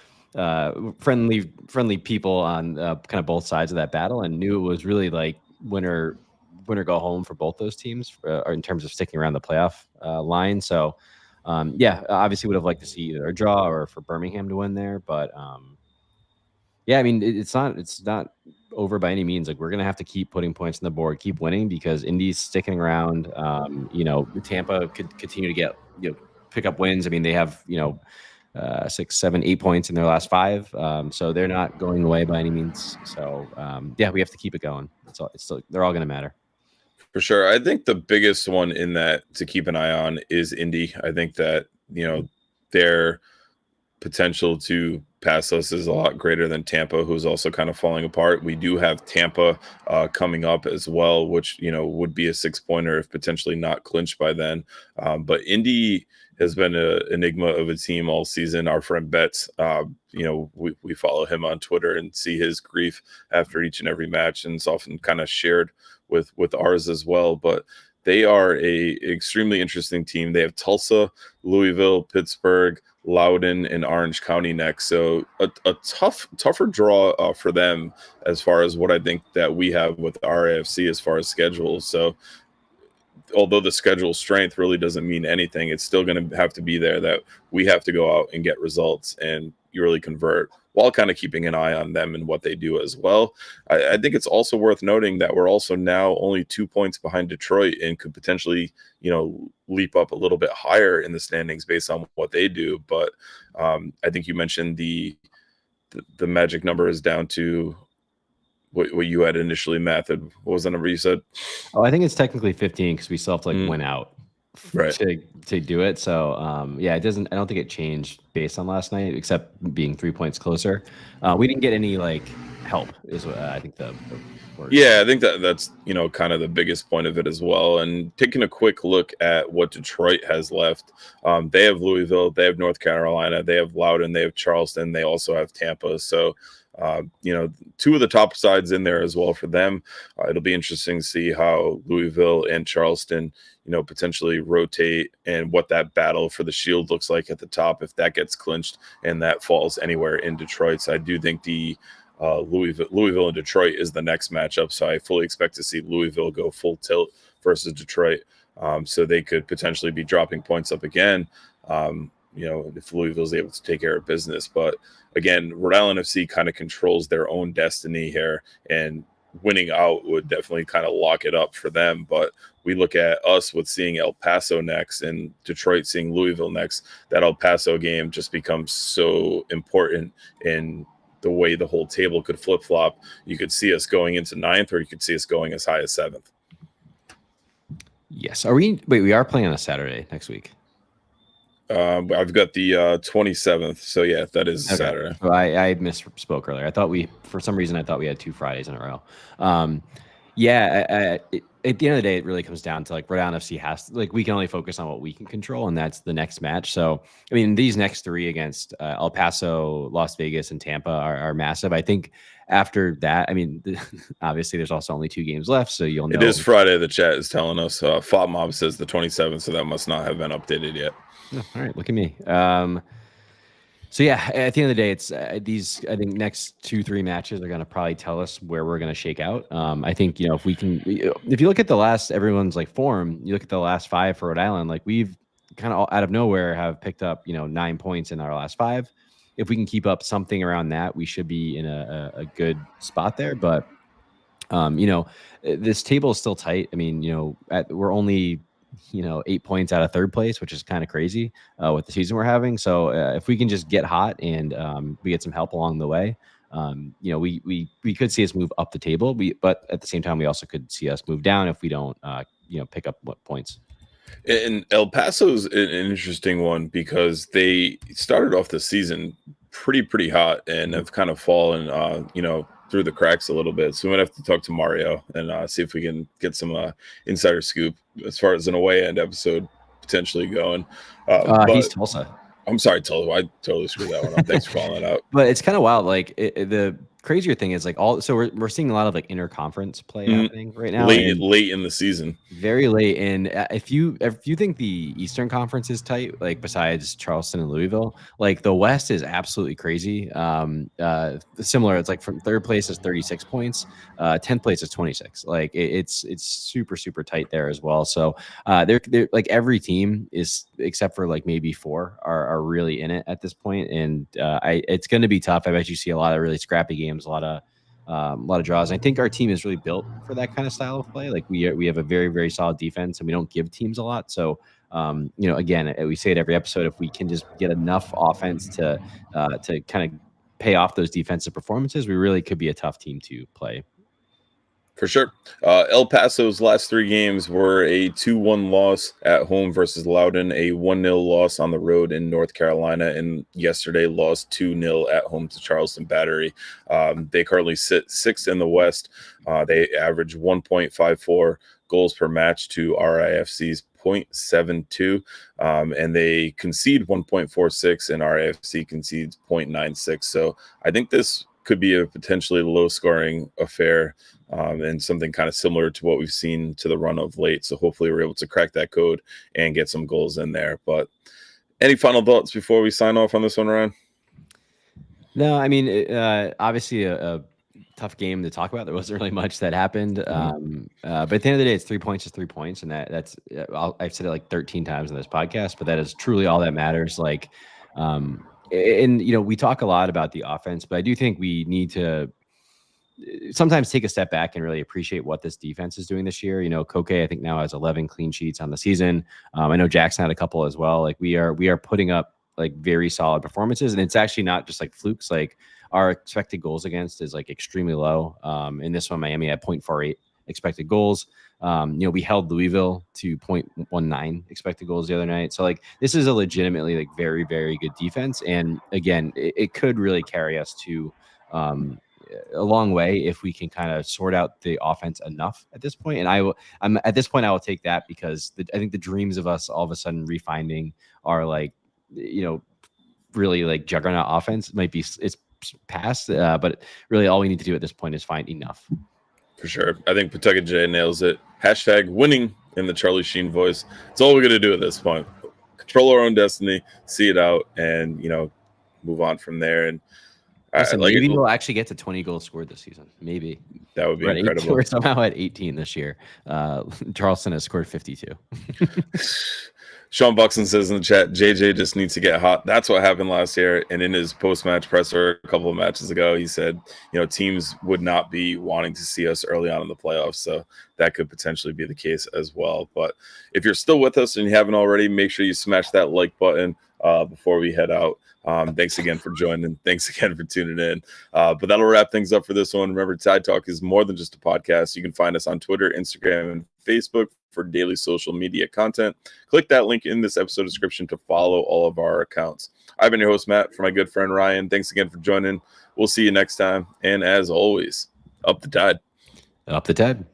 friendly people on kind of both sides of that battle, and knew it was really winner go home for both those teams in terms of sticking around the playoff line. So. Yeah, obviously would have liked to see either a draw or for Birmingham to win there, but yeah, I mean, it's not over by any means. We're gonna have to keep putting points on the board, keep winning, because Indy's sticking around. Tampa could continue to get pick up wins. I mean, they have 6, 7, 8 points in their last 5, so they're not going away by any means. So yeah, we have to keep it going. They're all gonna matter. For sure. I think the biggest one in that to keep an eye on is Indy. I think that, their potential to pass us is a lot greater than Tampa, who's also kind of falling apart. We do have Tampa coming up as well, which, would be a 6-pointer if potentially not clinched by then. But Indy has been an enigma of a team all season. Our friend Betts, we follow him on Twitter and see his grief after each and every match, and it's often kind of shared with ours as well. But they are a extremely interesting team. They have Tulsa, Louisville, Pittsburgh, Loudoun, and Orange County next. So a tougher draw for them as far as what I think that we have with RIFC as far as schedule. So although the schedule strength really doesn't mean anything, it's still going to have to be there that we have to go out and get results and you really convert, while kind of keeping an eye on them and what they do as well. I think it's also worth noting that we're also now only 2 points behind Detroit and could potentially, leap up a little bit higher in the standings based on what they do. But I think you mentioned the magic number is down to what you had initially mathed. What was the number you said? Oh, I think it's technically 15 because we still have to win out to do it. So it doesn't. I don't think it changed based on last night, except being 3 points closer. We didn't get any help. Is what I think the word. Yeah, I think that's kind of the biggest point of it as well. And taking a quick look at what Detroit has left, they have Louisville, they have North Carolina, they have Loudoun, they have Charleston, they also have Tampa. So two of the top sides in there as well for them. It'll be interesting to see how Louisville and Charleston, potentially rotate and what that battle for the shield looks like at the top, if that gets clinched and that falls anywhere in Detroit. So I do think the Louisville and Detroit is the next matchup. So I fully expect to see Louisville go full tilt versus Detroit. So they could potentially be dropping points up again. If Louisville's able to take care of business. But again, Rhode Island FC kind of controls their own destiny here, and winning out would definitely kind of lock it up for them. But we look at us with seeing El Paso next and Detroit seeing Louisville next. That El Paso game just becomes so important in the way the whole table could flip-flop. You could see us going into 9th, or you could see us going as high as 7th. Yes. We are playing on a Saturday next week. I've got the 27th, so yeah, that is okay. Saturday. So I misspoke earlier. For some reason I thought we had 2 Fridays in a row. At the end of the day, it really comes down to Rhode Island FC has to, we can only focus on what we can control, and that's the next match. So I mean, these next 3 against El Paso, Las Vegas, and Tampa are massive. I think after that, I mean, obviously there's also only 2 games left, so you'll know. It is Friday. The chat is telling us. Fop Mob says the 27th, so that must not have been updated yet. Oh, all right, look at me. So yeah, at the end of the day, it's these. I think next 2-3 matches are going to probably tell us where we're going to shake out. I think if we can, if you look at the last everyone's form, you look at the last 5 for Rhode Island. We've kind of out of nowhere have picked up 9 points in our last 5. If we can keep up something around that, we should be in a good spot there. But this table is still tight. I mean, we're only 8 points out of 3rd place, which is kind of crazy with the season we're having. So if we can just get hot and we get some help along the way, we could see us move up the table. But at the same time, we also could see us move down if we don't, pick up points. And El Paso's an interesting one because they started off the season pretty hot and have kind of fallen, through the cracks a little bit. So we might have to talk to Mario and see if we can get some insider scoop as far as an away end episode potentially going. He's Tulsa. I'm sorry, Tulsa. I totally screwed that one up. Thanks for calling it out. But it's kind of wild. The crazier thing is so we're seeing a lot of interconference play happening right now. Late in the season. Very late. And if you think the Eastern Conference is tight, besides Charleston and Louisville, the West is absolutely crazy. Similar. It's from 3rd place is 36 points, 10th place is 26. It's super tight there as well. So they're every team is except for maybe 4 are really in it at this point. And it's going to be tough. I bet you see a lot of really scrappy games. A lot of draws. And I think our team is really built for that kind of style of play. We have a very, very solid defense, and we don't give teams a lot. So, again, we say it every episode, if we can just get enough offense to kind of pay off those defensive performances, we really could be a tough team to play. For sure. El Paso's last 3 games were a 2-1 loss at home versus Loudoun, a 1-0 loss on the road in North Carolina, and yesterday lost 2-0 at home to Charleston Battery. They currently sit 6th in the West. They average 1.54 goals per match to RIFC's 0.72, and they concede 1.46, and RIFC concedes 0.96. So I think this could be a potentially low-scoring affair, and something kind of similar to what we've seen to the run of late. So hopefully we're able to crack that code and get some goals in there. But any final thoughts before we sign off on this one, Ryan? No, I mean, obviously a tough game to talk about. There wasn't really much that happened. But at the end of the day, it's 3 points is 3 points. And that's I've said it like 13 times in this podcast, but that is truly all that matters. Like, and, we talk a lot about the offense, but I do think we need to sometimes take a step back and really appreciate what this defense is doing this year. Koke, I think now has 11 clean sheets on the season. I know Jackson had a couple as well. Like we are putting up like very solid performances, and it's actually not just like flukes. Like our expected goals against is like extremely low. In this one, Miami had 0.48 expected goals. We held Louisville to 0.19 expected goals the other night. So like this is a legitimately like very, very good defense. And again, it could really carry us to a long way if we can kind of sort out the offense enough at this point. And I will take that, because I think the dreams of us all of a sudden refinding our like, really like juggernaut offense might be, it's past, but really all we need to do at this point is find enough. For sure. I think Pawtucket J nails it. Hashtag winning in the Charlie Sheen voice. It's all we're going to do at this point. Control our own destiny, see it out, and, move on from there. And maybe we'll actually get to 20 goals scored this season. Maybe. That would be incredible. We're somehow at 18 this year. Charleston has scored 52. Sean Buxton says in the chat, JJ just needs to get hot. That's what happened last year. And in his post-match presser a couple of matches ago, he said, teams would not be wanting to see us early on in the playoffs. So that could potentially be the case as well. But if you're still with us and you haven't already, make sure you smash that like button before we head out. Thanks again for joining. Thanks again for tuning in. But that'll wrap things up for this one. Remember, Tide Talk is more than just a podcast. You can find us on Twitter, Instagram, and Facebook for daily social media content. Click that link in this episode description to follow all of our accounts. I've been your host, Matt, for my good friend Ryan. Thanks again for joining. We'll see you next time. And as always, up the Tide. Up the Tide.